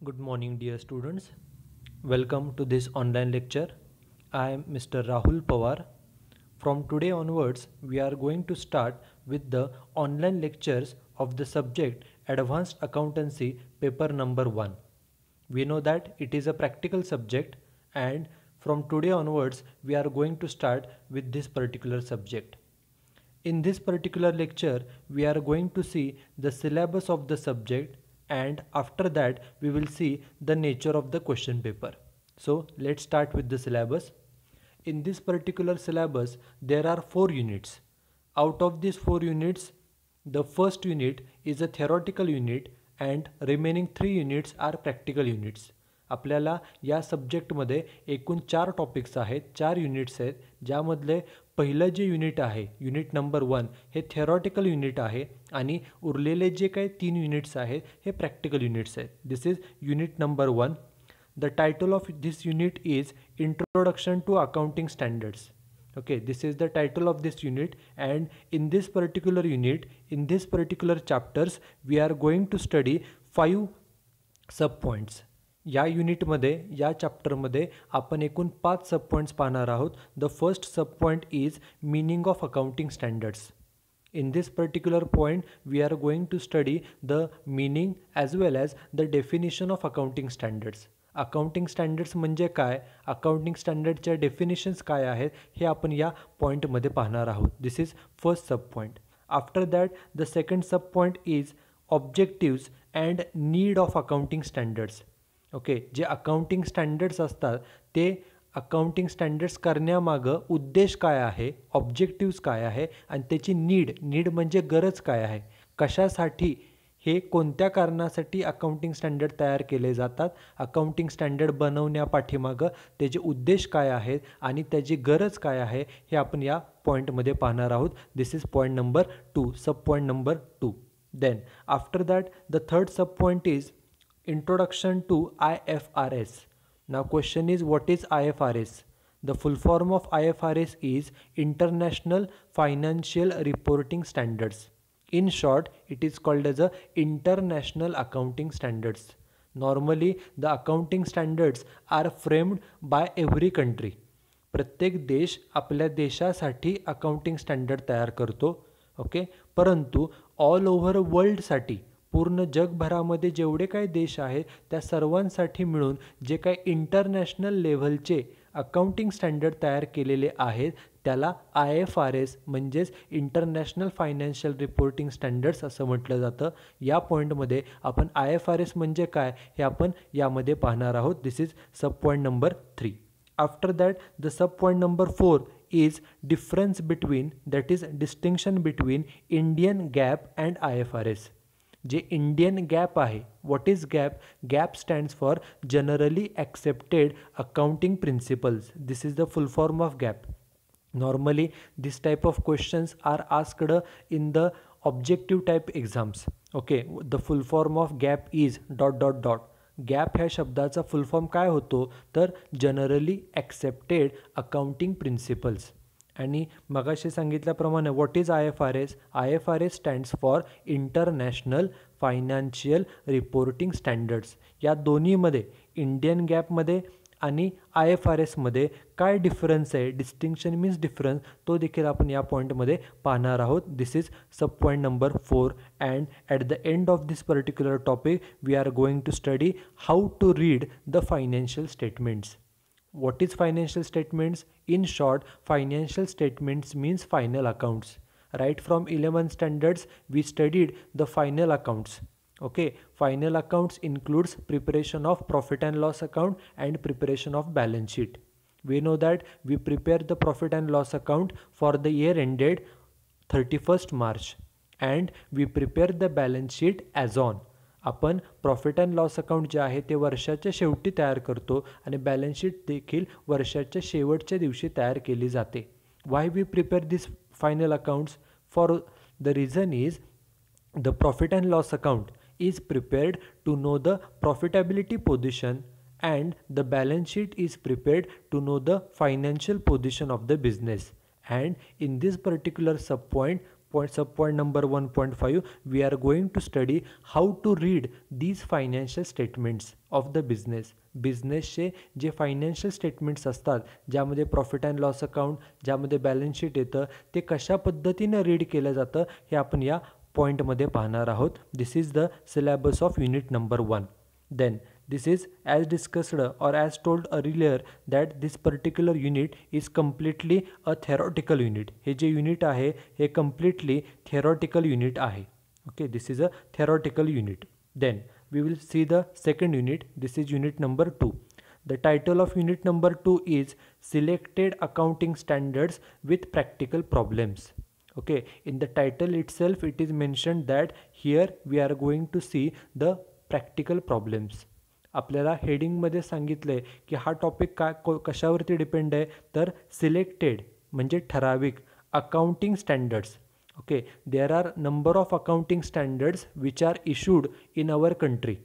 Good morning, dear students. Welcome to this online lecture. I am Mr. Rahul Pawar. From today onwards, we are going to start with the online lectures of the subject Advanced Accountancy paper number 1. We know that it is a practical subject, and from today onwards, we are going to start with this particular subject. In this particular lecture, we are going to see the syllabus of the subject, and after that we will see the nature of the question paper. So let's start with the syllabus. In this particular syllabus, there are 4 units. Out of these 4 units, the first unit is a theoretical unit and remaining 3 units are practical units. आपल्याला या सब्जेक्टमध्ये एकूण 4 topics आहेत, 4 units आहेत, ज्यामधले पहिलं जे unit आहे, unit number 1, हे थिअरॉटिकल युनिट आहे आणि उरलेले जे काही 3 युनिट्स आहेत हे प्रॅक्टिकल युनिट्स आहेत. This is unit number 1. The title of this unit is Introduction to Accounting Standards. Okay, this is the title of this unit, and in this particular unit, in this particular chapters, we are going to study 5 subpoints. या युनिटमध्ये, या चॅप्टरमध्ये आपण एकूण 5 subpoints पाहणार आहोत. The first subpoint is meaning of accounting standards. In this particular point, we are going to study the meaning as well as the definition of accounting standards. Accounting standards म्हणजे काय, accounting स्टँडर्डच्या definitions काय आहेत हे आपण या पॉईंटमध्ये पाहणार आहोत. This is first sub point. After that the second sub point is objectives and need of accounting standards. Okay, जे अकाउंटिंग स्टँडर्ड्स असतात ते अकाउंटिंग स्टँडर्ड्स करण्यामागं उद्देश काय आहे, ऑब्जेक्टिव्स काय आहे आणि त्याची नीड म्हणजे गरज काय आहे, कशासाठी हे कोणत्या कारणासाठी अकाउंटिंग स्टँडर्ड तयार केले जातात, अकाउंटिंग स्टँडर्ड बनवण्यापाठीमागं त्याचे उद्देश काय आहेत आणि त्याची गरज काय आहे हे आपण या पॉईंटमध्ये पाहणार आहोत. This is point number 2, sub point number 2. Then after that the third sub point is introduction to IFRS. Now question is, what is IFRS? The full form of IFRS is International Financial Reporting Standards. In short, it is called as a International Accounting Standards. Normally, the accounting standards are framed by every country. प्रत्येक देश आपल्या देशासाठी accounting standard तयार करतो. Okay, परंतु all over वर्ल्डसाठी, पूर्ण जगभरामध्ये जेवढे काही देश आहेत त्या सर्वांसाठी मिळून जे काही इंटरनॅशनल लेव्हलचे अकाउंटिंग स्टँडर्ड तयार केलेले आहेत त्याला IFRS म्हणजेच इंटरनॅशनल फायनान्शियल रिपोर्टिंग स्टँडर्ड्स असं म्हटलं जातं. या पॉईंटमध्ये आपण IFRS म्हणजे काय हे आपण यामध्ये पाहणार आहोत. This is sub point number 3. After that the sub point number 4 is difference between, that is distinction between Indian GAAP and IFRS. जे इंडियन गॅप आहे, what is GAAP? GAAP stands for generally accepted accounting principles. This is the full form of GAAP. Normally, this type of questions are asked in the objective type exams. Okay, the full form of gap is ... gap ह्या शब्दाचा फुल form काय होतो तर generally accepted accounting principles. आणि मगाशी सांगितल्याप्रमाणे what is IFRS? IFRS stands for international financial reporting standards. या दोन्हीमध्ये, इंडियन गॅपमध्ये आणि IFRSमध्ये काय डिफरन्स आहे, डिस्टिंक्शन मीन्स डिफरन्स, तो देखील आपण या पॉईंटमध्ये पाहणार आहोत. This is sub point number 4. And at the end of this particular topic we are going to study how to read the financial statements. What is financial statements? In short, financial statements means final accounts. Right from 11th standards, we studied the final accounts. Okay, final accounts includes preparation of profit and loss account and preparation of balance sheet. We know that we prepare the profit and loss account for the year ended 31st March and we prepare the balance sheet as on. आपण profit and loss account जे आहे ते वर्षाच्या शेवटी तयार करतो आणि balance sheet देखील वर्षाच्या शेवटच्या दिवशी तयार केली जाते. Why we prepare this final accounts? For the reason is the profit and loss account is prepared to know the profitability position and the balance sheet is prepared to know the financial position of the business. And in this particular sub point, Subpoint number 1.5, we are going to study how to read these financial statements of the business. बिझनेसचे जे financial statements असतात, ज्यामध्ये profit and loss account, ज्यामध्ये balance sheet येतं, ते कशा पद्धतीनं read केलं जातं हे आपण या पॉईंटमध्ये पाहणार आहोत. This is the syllabus of unit number 1. Then this is as discussed or as told earlier that this particular unit is completely a theoretical unit. हे जे युनिट आहे हे completely theoretical unit आहे. Okay, this is a theoretical unit. Then we will see the second unit. This is unit number 2. The title of unit number 2 is Selected Accounting Standards with Practical Problems. Okay, in the title itself it is mentioned that here we are going to see the practical problems. आपल्याला हेडिंगमध्ये सांगितलं आहे की हा topic कशावरती depend आहे, तर selected म्हणजे ठराविक accounting standards. Okay, there are number of accounting standards which are issued in our country.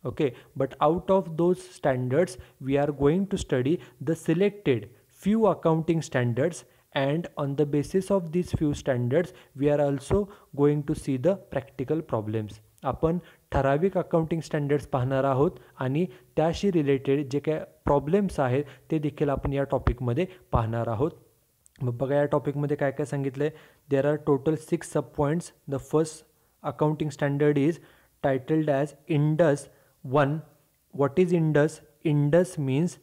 Okay, but out of those standards we are going to study the selected few accounting standards, and on the basis of these few standards we are also going to see the practical problems. आपण ठराविक accounting standards पाहणार आहोत आणि त्याशी related जे काय problems आहेत ते देखील आपण या टॉपिकमध्ये पाहणार आहोत. मग बघा या टॉपिकमध्ये काय काय सांगितलं आहे. There are total 6 sub points. The first accounting standard is टायटल्ड as Indus 1. What is Indus? Indus means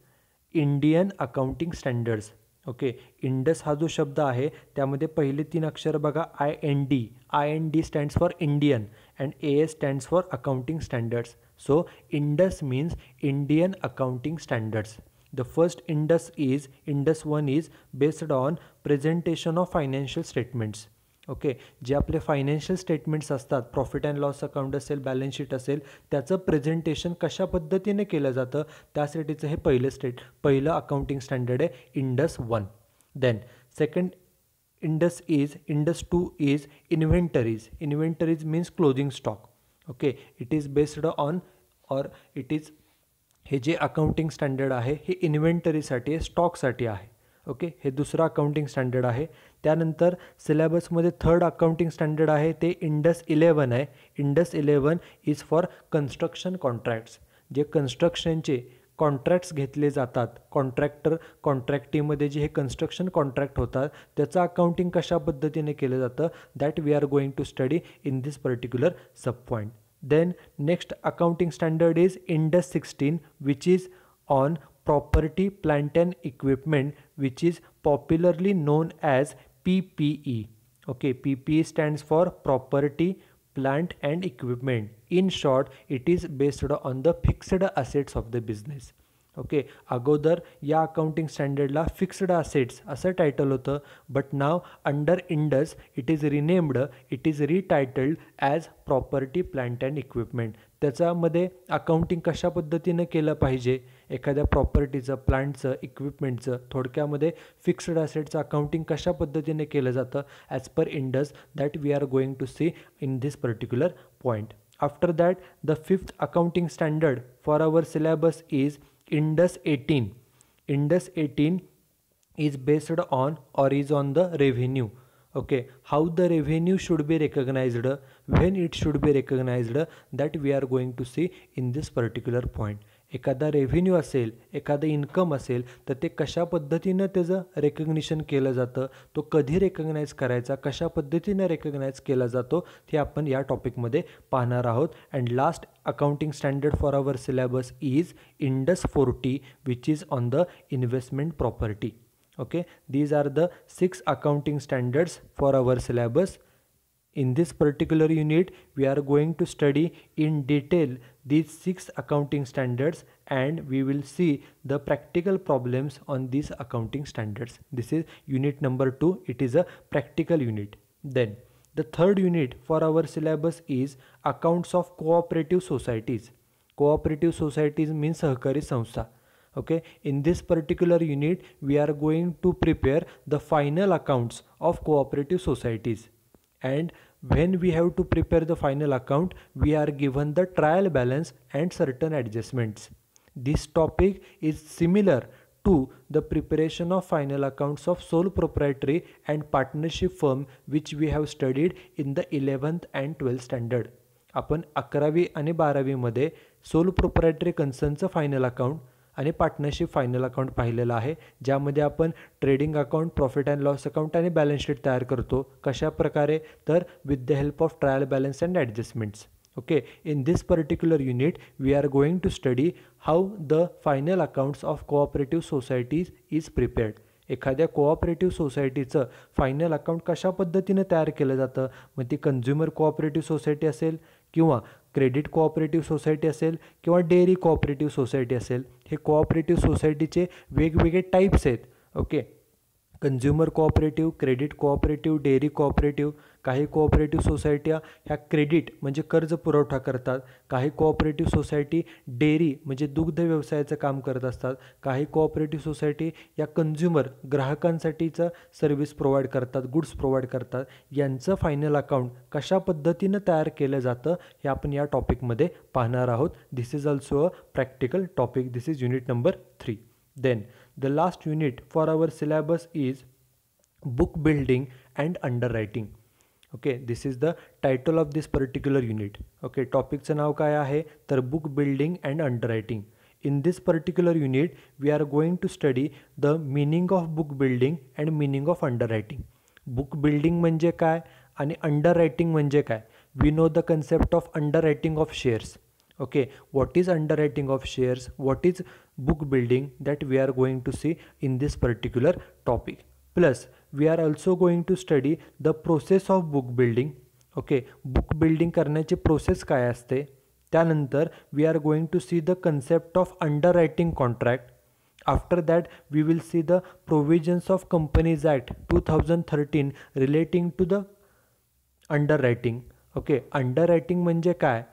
Indian accounting standards. Okay, Indus हा जो शब्द आहे त्यामध्ये पहिले 3 अक्षर बघा, IND. IND stands for Indian and AS stands for accounting standards. So Indus means Indian accounting standards. The first Indus 1 is based on presentation of financial statements. Okay, जे आपले फायनान्शियल स्टेटमेंट्स असतात, प्रॉफिट अँड लॉस अकाउंट असेल, balance sheet असेल, त्याचं presentation कशा पद्धतीने केलं जातं त्यासाठीचं हे पहिलं अकाउंटिंग स्टँडर्ड आहे Ind AS 1. Then second Indus 2 is inventories. Inventories means closing stock. Okay, it is based on or it is हे जे अकाउंटिंग स्टँडर्ड आहे हे इन्व्हेंटरीसाठी आहे, स्टॉकसाठी आहे. ओके, हे दुसरं अकाउंटिंग स्टँडर्ड आहे. त्यानंतर सिलेबसमध्ये थर्ड अकाउंटिंग स्टँडर्ड आहे ते इंडस 11 आहे. Indus 11 is for construction contracts. जे कन्स्ट्रक्शनचे कॉन्ट्रॅक्ट्स घेतले जातात, कॉन्ट्रॅक्टीमध्ये जे हे कन्स्ट्रक्शन कॉन्ट्रॅक्ट होतात त्याचं अकाउंटिंग कशा पद्धतीने केलं जातं that we are going to study in this particular sub point. Then next accounting standard is Ind AS 16 which is on property, plant and equipment, which is popularly known as PPE. Okay, PPE stands for property, plant and equipment. In short, it is based on the fixed assets of the business. Okay, अगोदर या accounting स्टँडर्डला fixed assets असं title होतं, but now under Ind AS it is retitled as property, plant and equipment. त्याच्यामध्ये accounting कशा पद्धतीनं केलं पाहिजे, एखाद्या प्रॉपर्टीचं, प्लांटचं, इक्विपमेंटचं, थोडक्यामध्ये फिक्स्ड असेटचं अकाउंटिंग कशा पद्धतीने केलं जातं as per Ind AS that we are going to see in this particular point. After that the fifth accounting standard for our syllabus is Indus 18. Indus 18 is based on or is on the revenue. Okay, how the revenue should be recognized, when it should be recognized, that we are going to see in this particular point. एखादा revenue असेल, एखादं income असेल तर ते कशा पद्धतीनं त्याचं recognition केलं जातं, तो कधी रेकग्नाइज करायचा, कशा पद्धतीनं रेकग्नाइज केला जातो ते आपण या टॉपिकमध्ये पाहणार आहोत. And last accounting standard for our syllabus is Ind AS 40 which is on the investment property. Okay, these are the 6 accounting standards for our syllabus. In this particular unit we are going to study in detail these 6 accounting standards and we will see the practical problems on these accounting standards. This is unit number 2. It is a practical unit. Then the third unit for our syllabus is accounts of cooperative societies. Cooperative societies means सहकारी संस्था. Okay, in this particular unit we are going to prepare the final accounts of cooperative societies, and when we have to prepare the final account we are given the trial balance and certain adjustments. This topic is similar 2. The preparation of final accounts of sole proprietary and partnership firm which we have studied in the 11th and 12th standard. आपण 11वी आणि 12वी मध्ये sole proprietary कन्सर्नचं final account आणि partnership final account पाहिलेलं आहे, ज्यामध्ये आपण trading account, profit and loss account आणि बॅलन्स शीट तयार करतो. कशा प्रकारे? तर with the help of trial balance and adjustments. Okay, in this particular unit we are going to study how the final accounts of cooperative societies is prepared. एखाद्या cooperative सोसायटीचं final account कशा पद्धतीने तयार केलं जातं. मग ती कन्झ्युमर कोऑपरेटिव्ह सोसायटी असेल किंवा क्रेडिट कोऑपरेटिव्ह सोसायटी असेल किंवा डेअरी कोऑपरेटिव्ह सोसायटी असेल. हे कोऑपरेटिव्ह सोसायटीचे वेगवेगळे टाईप्स आहेत. Okay, consumer cooperative, credit cooperative, dairy cooperative. काही कोऑपरेटिव्ह सोसायट्या ह्या क्रेडिट म्हणजे कर्ज पुरवठा करतात. काही कोऑपरेटिव्ह सोसायटी डेअरी म्हणजे दुग्ध व्यवसायाचं काम करत असतात. काही कोऑपरेटिव्ह सोसायटी या कन्झ्युमर ग्राहकांसाठीचं सर्व्हिस प्रोव्हाइड करतात, गुड्स प्रोव्हाइड करतात. यांचं फायनल अकाउंट कशा पद्धतीनं तयार केलं जातं हे आपण या टॉपिकमध्ये पाहणार आहोत. This is also a practical topic. This is unit number 3. Then the last unit for our syllabus is book building and underwriting. Okay, this is the title of this particular unit. Okay, टॉपिकचं नाव काय आहे तर book building and underwriting. In this particular unit we are going to study the meaning of book building and meaning of underwriting. Book building म्हणजे काय आणि underwriting म्हणजे काय. We know the concept of underwriting of shares. Okay, what is underwriting of shares, what is book building, that we are going to see in this particular topic. Plus we are also going to study the process of book building. Okay, book building करण्याची process काय असते. त्यानंतर we are going to see the concept of underwriting contract. After that we will see the provisions of Companies Act 2013 relating to the underwriting. Okay, underwriting म्हणजे काय,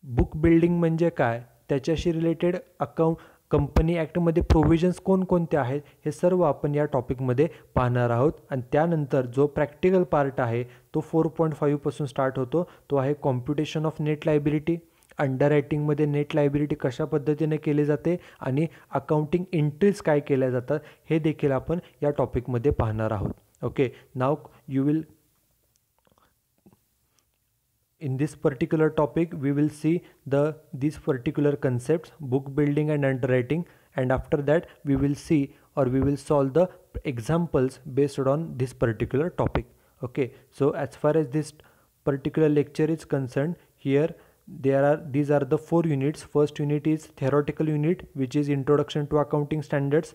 book building म्हणजे काय, त्याच्याशी related account company ॲक्टमध्ये provisions कोणकोणते आहेत हे सर्व आपण या टॉपिकमध्ये पाहणार आहोत. आणि त्यानंतर जो प्रॅक्टिकल पार्ट आहे तो 4.5 पासून स्टार्ट होतो. तो आहे कॉम्प्युटेशन ऑफ नेट लायबिलिटी. अंडररायटिंगमध्ये नेट लायबिलिटी कशा पद्धतीने केली जाते आणि अकाउंटिंग एंट्रीज काय केल्या जातात हे देखील आपण या टॉपिकमध्ये पाहणार आहोत. Okay, now you will in this particular topic we will see these particular concepts, book building and underwriting, and after that we will see or we will solve the examples based on this particular topic. Okay, so as far as this particular lecture is concerned, here these are the 4 units. First unit is theoretical unit, which is introduction to accounting standards.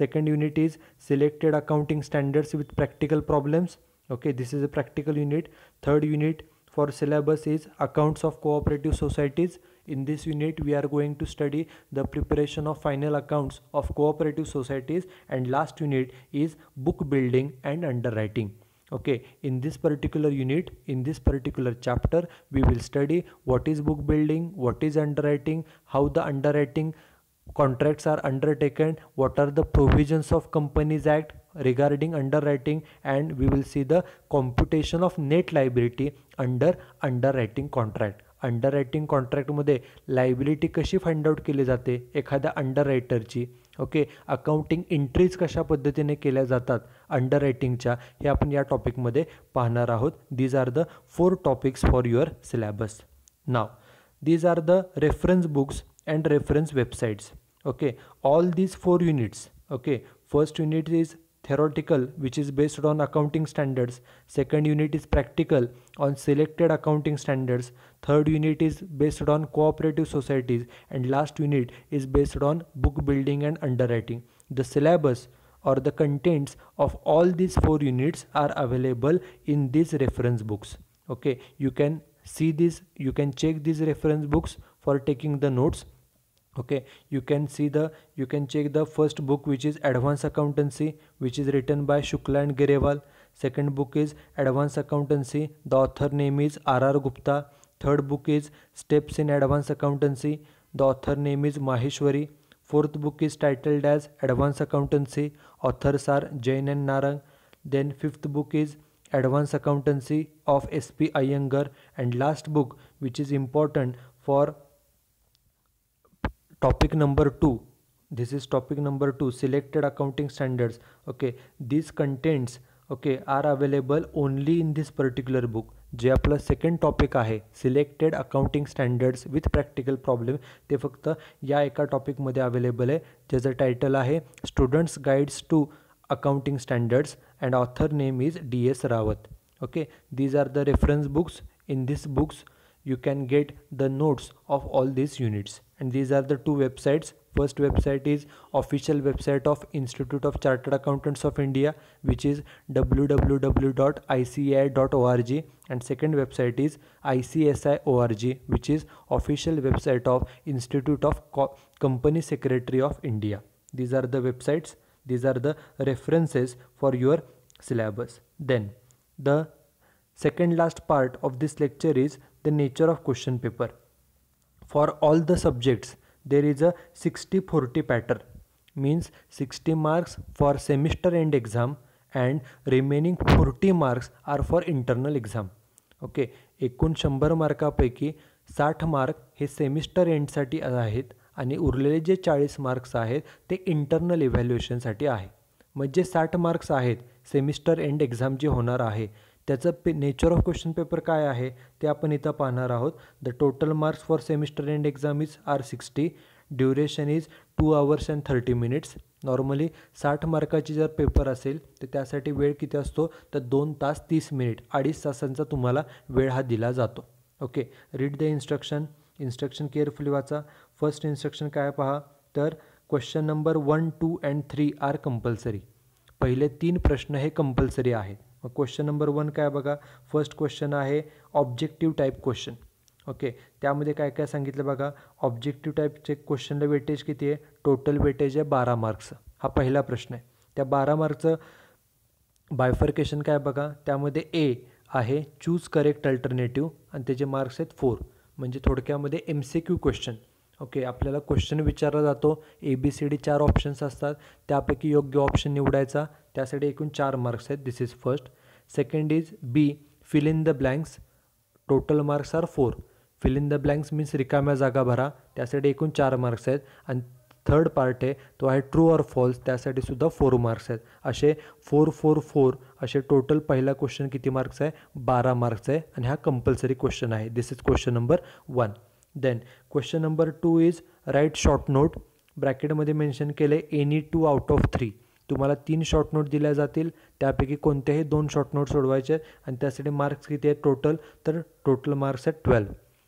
Second unit is selected accounting standards with practical problems. Okay, this is a practical unit. Third unit for syllabus is accounts of cooperative societies. In this unit we are going to study the preparation of final accounts of cooperative societies, and last unit is book building and underwriting. Okay, in this particular unit, in this particular chapter we will study what is book building, what is underwriting, how the underwriting contracts are undertaken, what are the provisions of Companies Act regarding underwriting, and we will see the computation of net liability under underwriting contract. Underwriting कॉन्ट्रॅक्टमध्ये liability कशी find out केली जाते एखाद्या अंडररायटरची. Okay, accounting entries कशा पद्धतीने केल्या जातात अंडररायटिंगच्या हे आपण या टॉपिकमध्ये पाहणार आहोत. These are the 4 topics for your syllabus. Now these are the reference books and reference websites. Okay, all these 4 units. Okay, first unit is theoretical, which is based on accounting standards. Second unit is practical on selected accounting standards. Third unit is based on cooperative societies, and last unit is based on book building and underwriting. The syllabus or the contents of all these 4 units are available in these reference books. Okay, you can see this, you can check these reference books for taking the notes. Okay, you can check the first book, which is Advanced Accountancy, which is written by Shukla and Gerewal. Second book is Advanced Accountancy, the author name is R.R. Gupta. Third book is Steps in Advanced Accountancy, the author name is Maheshwari. Fourth book is titled as Advanced Accountancy, authors are Jain and Narang. Then fifth book is Advanced Accountancy of S.P. Iyengar, and last book, which is important for topic number 2, This is topic number 2, selected accounting standards. Okay, these contents are available only in this particular book. जे आपलं second topic आहे selected accounting standards with practical problem, ते फक्त या एका टॉपिकमध्ये available आहे, ज्याचं title आहे students guide to accounting standards and author name is DS Rawat. Okay, these are the reference books. In these books you can get the notes of all these units, and these are the two websites. First website is official website of Institute of Chartered Accountants of India, which is www.icai.org, and second website is ICSI.org, which is official website of Institute of Company Secretary of India. These are the websites, these are the references for your syllabus. Then the second last part of this lecture is the nature of question paper. For all the subjects there is a 60-40 pattern, means 60 marks for semester end exam and remaining 40 marks are for internal exam. Okay, एकूण 100 मार्कापैकी 60 mark हे semester एंडसाठी आहेत आणि उरलेले जे 40 marks आहेत ते internal इव्हॅल्युएशनसाठी आहे. म्हणजे 60 मार्क्स आहेत सेमिस्टर एंड एक्झाम जी होणार आहे त्याचं नेचर ऑफ क्वेश्चन पेपर काय आहे ते आपण इथं पाहणार आहोत. The total marks for semester end exam is are 60. Duration is 2 hours and 30 minutes. Normally 60 मार्काची जर पेपर असेल तर त्यासाठी वेळ किती असतो तर 2 तास 30 मिनिट, 2.5 तासांचा तुम्हाला वेळ हा दिला जातो. Okay, read the instruction carefully वाचा. फर्स्ट इन्स्ट्रक्शन काय पहा तर question number 1, 2 and 3 are compulsory. पहिले 3 प्रश्न हे कंपल्सरी आहेत. मग क्वेश्चन नंबर 1 काय बघा, फर्स्ट क्वेश्चन आहे ऑब्जेक्टिव्ह टाईप क्वेश्चन. ओके, त्यामध्ये काय काय सांगितलं बघा. ऑब्जेक्टिव्ह टाईपचे क्वेश्चनला वेटेज किती आहे, टोटल वेटेज आहे 12 मार्क्स. हा पहिला प्रश्न आहे. त्या 12 मार्कचं बायफर्केशन काय बघा, त्यामध्ये ए आहे चूज करेक्ट अल्टरनेटिव्ह आणि त्याचे मार्क्स आहेत 4. म्हणजे थोडक्यामध्ये MCQ क्वेश्चन. ओके, आपल्याला क्वेश्चन विचारला जातो, ABCD 4 ऑप्शन्स असतात, त्यापैकी योग्य ऑप्शन निवडायचा, त्यासाठी एकूण 4 मार्क्स आहेत. This is first. Second is B, fill in the blanks. Total marks are 4. Fill in the blanks means रिकाम्या जागा भरा, त्यासाठी एकूण 4 मार्क्स आहेत. आणि थर्ड पार्ट आहे तो आहे ट्रू ऑर फॉल्स, त्यासाठी सुद्धा 4 मार्क्स आहेत. असे 4, 4, 4 असे टोटल पहिला क्वेश्चन किती मार्क्स आहे, 12 मार्क्स आहे आणि हा कंपल्सरी क्वेश्चन आहे. This is question number 1. Then question number 2 is write short note. ब्रॅकेटमध्ये मेन्शन केले एनी 2 out of 3. तुम्हाला 3 शॉर्ट नोट दिल्या जातील, त्यापैकी कोणत्याही 2 शॉर्ट नोट सोडवायचे आहेत आणि त्यासाठी मार्क्स किती आहेत टोटल, तर टोटल मार्क्स आहेत 12.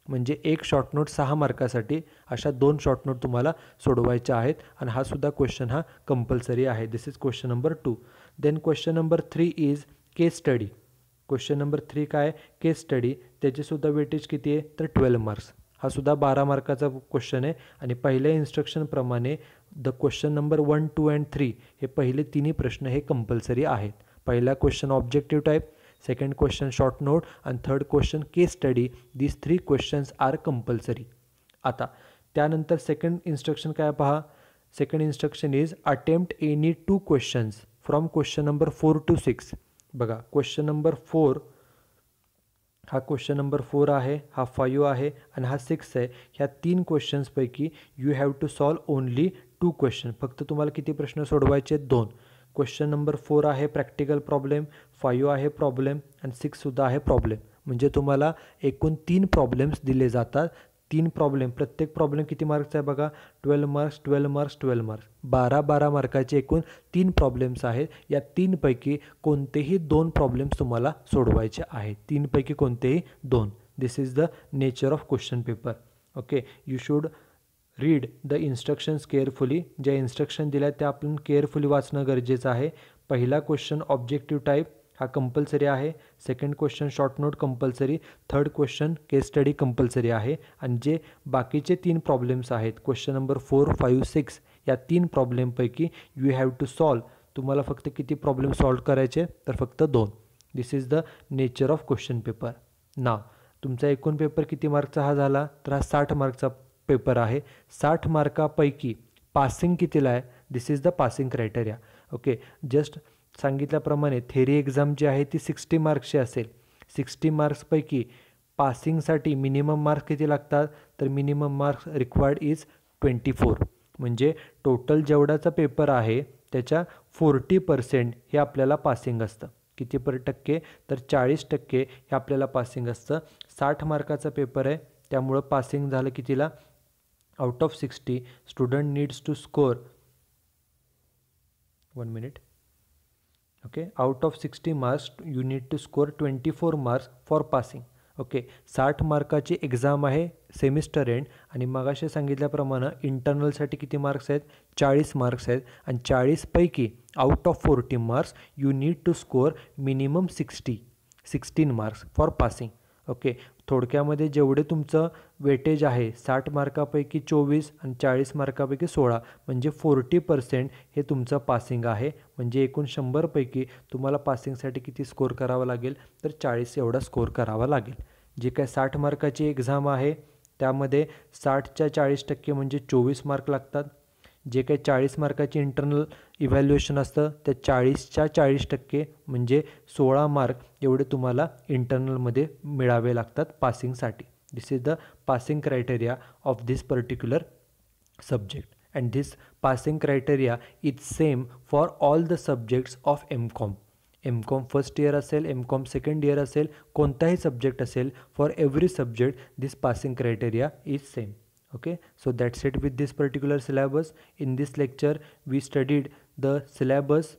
म्हणजे एक शॉर्ट नोट 6 मार्कासाठी अशा 2 शॉर्ट नोट तुम्हाला सोडवायच्या आहेत आणि हा सुद्धा क्वेश्चन हा कंपल्सरी आहे. This is question number 2. Then question number 3 is case study. Question number 3 काय, केस स्टडी. त्याचेसुद्धा वेटेज किती आहे तर 12 मार्क्स. हा सुद्धा 12 मार्काचा क्वेश्चन आहे आणि पहिल्या इन्स्ट्रक्शनप्रमाणे द क्वेश्चन नंबर 1, 2 and 3 हे पहिले 3 प्रश्न हे कंपल्सरी आहेत. पहिला question objective type, second question short note आणि third question case study. These 3 questions are compulsory. आता त्यानंतर सेकंड इन्स्ट्रक्शन काय पहा. Second instruction is attempt any 2 questions from question number 4 to 6. बघा क्वेश्चन नंबर 4 हा क्वेश्चन नंबर 4 आहे, हा 5 आहे आणि हा 6 आहे. ह्या 3 क्वेश्चन्सपैकी you have to solve only 2 question. फक्त तुम्हाला किती प्रश्न सोडवायचे आहेत, 2. क्वेश्चन नंबर 4 आहे प्रॅक्टिकल प्रॉब्लेम, 5 आहे प्रॉब्लेम आणि 6सुद्धा आहे प्रॉब्लेम. म्हणजे तुम्हाला एकूण 3 प्रॉब्लेम्स दिले जातात. 3 प्रॉब्लेम, प्रत्येक प्रॉब्लेम किती मार्क्सचा आहे बघा, 12 मार्क्स, 12 मार्क्स, 12 मार्क्स. 12 मार्काचे एकूण 3 प्रॉब्लेम्स आहेत. या 3 पैकी कोणतेही 2 प्रॉब्लेम्स तुम्हाला सोडवायचे आहेत. 3 पैकी कोणतेही 2. This is the nature of question paper. Okay, you should read the instructions carefully. ज्या इन्स्ट्रक्शन दिल्या त्या आपण केअरफुली वाचणं गरजेचं आहे. पहिला क्वेश्चन ऑब्जेक्टिव्ह टाईप हा कंपल्सरी आहे. Second question short note compulsory. Third question case study compulsory आहे. आणि जे बाकीचे 3 प्रॉब्लेम्स आहेत क्वेश्चन नंबर 4, 5, 6 या 3 प्रॉब्लेमपैकी यू हॅव टू सॉल्व. तुम्हाला फक्त किती प्रॉब्लेम सॉल्व करायचे तर फक्त 2. This is the nature of question paper. Now तुमचा एकूण पेपर किती मार्कचा हा झाला तर हा 60 मार्कचा पेपर आहे. 60 मार्कापैकी पासिंग कितीला आहे, this is the passing criteria. Okay, just सांगितल्याप्रमाणे थेरी एक्झाम जी आहे ती 60 मार्क्सची असेल. 60 मार्क्सपैकी पासिंगसाठी मिनिमम मार्क्स किती लागतात तर मिनिमम मार्क्स रिक्वायर्ड इज 24. म्हणजे टोटल जेवढाचा पेपर आहे त्याच्या 40% हे आपल्याला पासिंग असतं. किती टक्के? तर 40% हे आपल्याला पासिंग असतं. 60 मार्काचा पेपर आहे, त्यामुळं पासिंग झालं कितीला? Out of 60 student needs to score 1 minute. Okay, out of 60 marks you need to score 24 marks for passing. Okay, 60 मार्काची एक्झाम आहे सेमिस्टर एंड, आणि मगाशी सांगितल्याप्रमाणे इंटरनलसाठी किती मार्क्स आहेत? 40 मार्क्स आहेत, आणि 40पैकी out of 40 marks you need to score minimum 16 marks for passing. Okay, थोडक्यामध्ये जेवढे तुमचं वेटेज आहे 60 मार्कापैकी 24 आणि 40 मार्कापैकी 16 म्हणजे 40% हे तुमचं पासिंग आहे. म्हणजे एकूण 100पैकी तुम्हाला पासिंगसाठी किती स्कोर करावा लागेल? तर 40 एवढा स्कोर करावा लागेल. जे काय 60 मार्काची एक्झाम आहे त्यामध्ये 60च्या 40% म्हणजे 24 मार्क लागतात. जे काही 40 मार्काची इंटरनल इव्हॅल्युएशन असतं त्या 40च्या 40% म्हणजे 16 मार्क एवढे तुम्हाला इंटरनलमध्ये मिळावे लागतात पासिंगसाठी. This is the passing criteria of this particular subject, and this passing criteria is same for all the subjects of MCOM. MCOM first year असेल, MCOM सेकंड इयर असेल, कोणताही सब्जेक्ट असेल, for every subject this passing criteria is same. Okay, so that's it with this particular syllabus. In this lecture we studied the syllabus.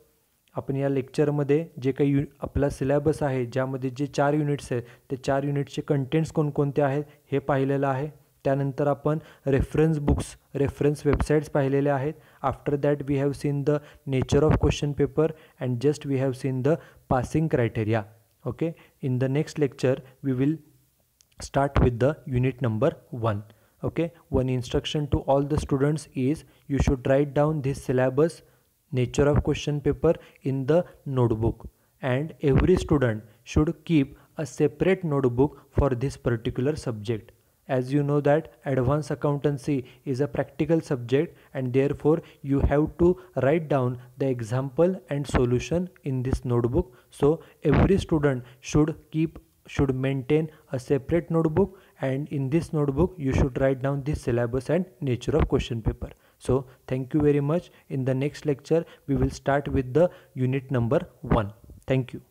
आपण या लेक्चरमध्ये जे काही आपला सिलेबस आहे ज्यामध्ये जे 4 युनिट्स आहेत ते 4 युनिट्सचे कंटेंट्स कोणकोणते आहेत हे पाहिलेलं आहे. त्यानंतर आपण रेफरन्स बुक्स, रेफरन्स वेबसाईट्स पाहिलेले आहेत. After that we have seen the nature of question paper and just we have seen the passing criteria. Okay, in the next lecture we will start with the unit number 1. Okay, one instruction to all the students is you should write down this syllabus, nature of question paper in the notebook, and every student should keep a separate notebook for this particular subject. As you know that advanced accountancy is a practical subject, and therefore you have to write down the example and solution in this notebook. So every student should maintain a separate notebook, and in this notebook you should write down this syllabus and nature of question paper. So thank you very much. In the next lecture we will start with the unit number 1. Thank you.